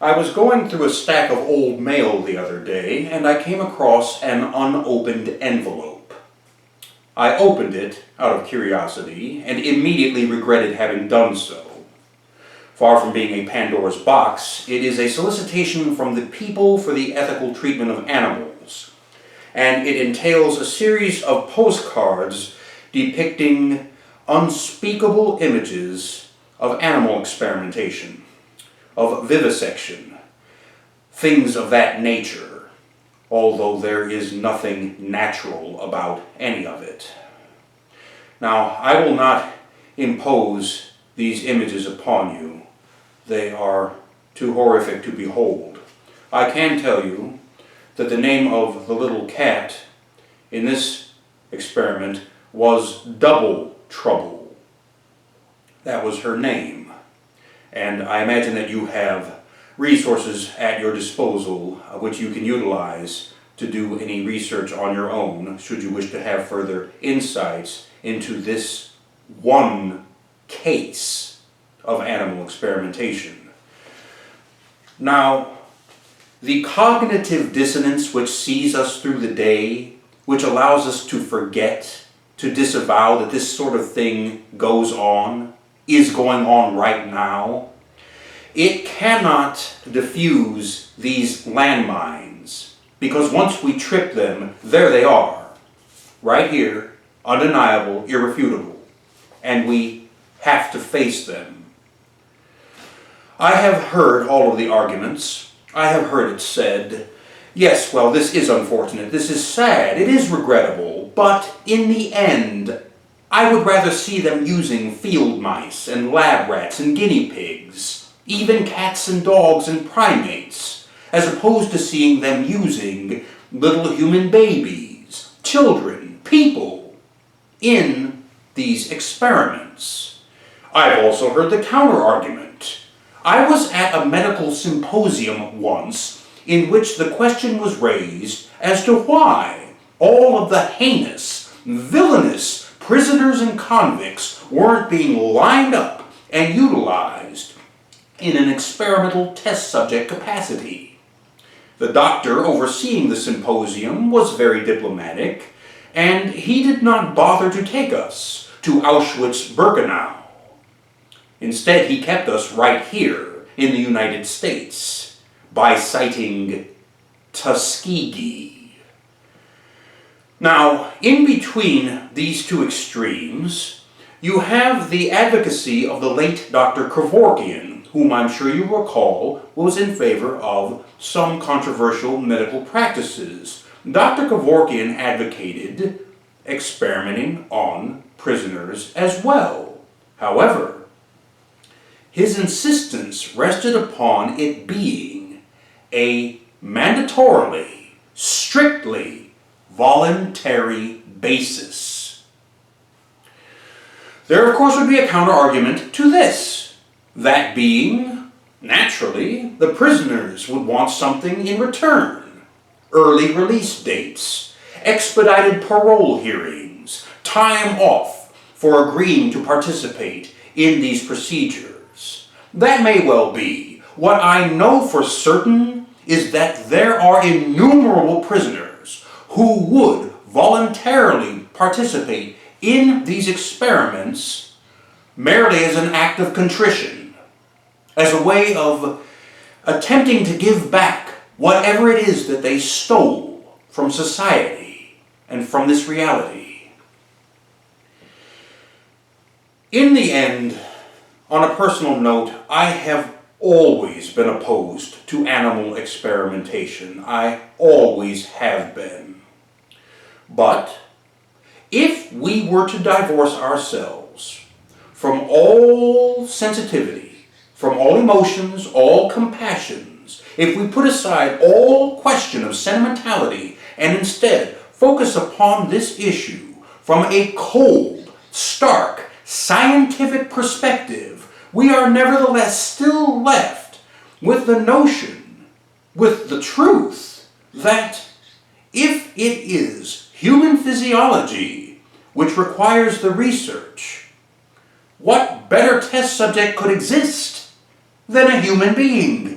I was going through a stack of old mail the other day, and I came across an unopened envelope. I opened it out of curiosity, and immediately regretted having done so. Far from being a Pandora's box, it is a solicitation from the People for the Ethical Treatment of Animals, and it entails a series of postcards depicting unspeakable images of animal experimentation, of vivisection, things of that nature, although there is nothing natural about any of it. Now, I will not impose these images upon you. They are too horrific to behold. I can tell you that the name of the little cat in this experiment was Double Trouble. That was her name. And I imagine that you have resources at your disposal which you can utilize to do any research on your own, should you wish to have further insights into this one case of animal experimentation. Now, the cognitive dissonance which sees us through the day, which allows us to forget, to disavow that this sort of thing goes on, is going on right now, it cannot diffuse these landmines, because once we trip them, there they are, right here, undeniable, irrefutable, and we have to face them. I have heard all of the arguments. I have heard it said, yes, well, this is unfortunate, this is sad, it is regrettable, but in the end, I would rather see them using field mice and lab rats and guinea pigs, even cats and dogs and primates, as opposed to seeing them using little human babies, children, people, in these experiments. I've also heard the counter-argument. I was at a medical symposium once in which the question was raised as to why all of the heinous, villainous prisoners and convicts weren't being lined up and utilized in an experimental test subject capacity. The doctor overseeing the symposium was very diplomatic, and he did not bother to take us to Auschwitz-Birkenau. Instead, he kept us right here in the United States by citing Tuskegee. Now, in between these two extremes, you have the advocacy of the late Dr. Kevorkian, whom I'm sure you recall was in favor of some controversial medical practices. Dr. Kevorkian advocated experimenting on prisoners as well. However, his insistence rested upon it being a mandatorily, strictly voluntary basis. There, of course, would be a counter-argument to this. That being, naturally, the prisoners would want something in return. Early release dates, expedited parole hearings, time off for agreeing to participate in these procedures. That may well be. What I know for certain is that there are innumerable prisoners who would voluntarily participate in these experiments merely as an act of contrition, as a way of attempting to give back whatever it is that they stole from society and from this reality. In the end, on a personal note, I have always been opposed to animal experimentation. I always have been. But if we were to divorce ourselves from all sensitivity, from all emotions, all compassions, if we put aside all question of sentimentality and instead focus upon this issue from a cold, stark, scientific perspective, we are nevertheless still left with the notion, with the truth, that if it is human physiology which requires the research, what better test subject could exist than a human being?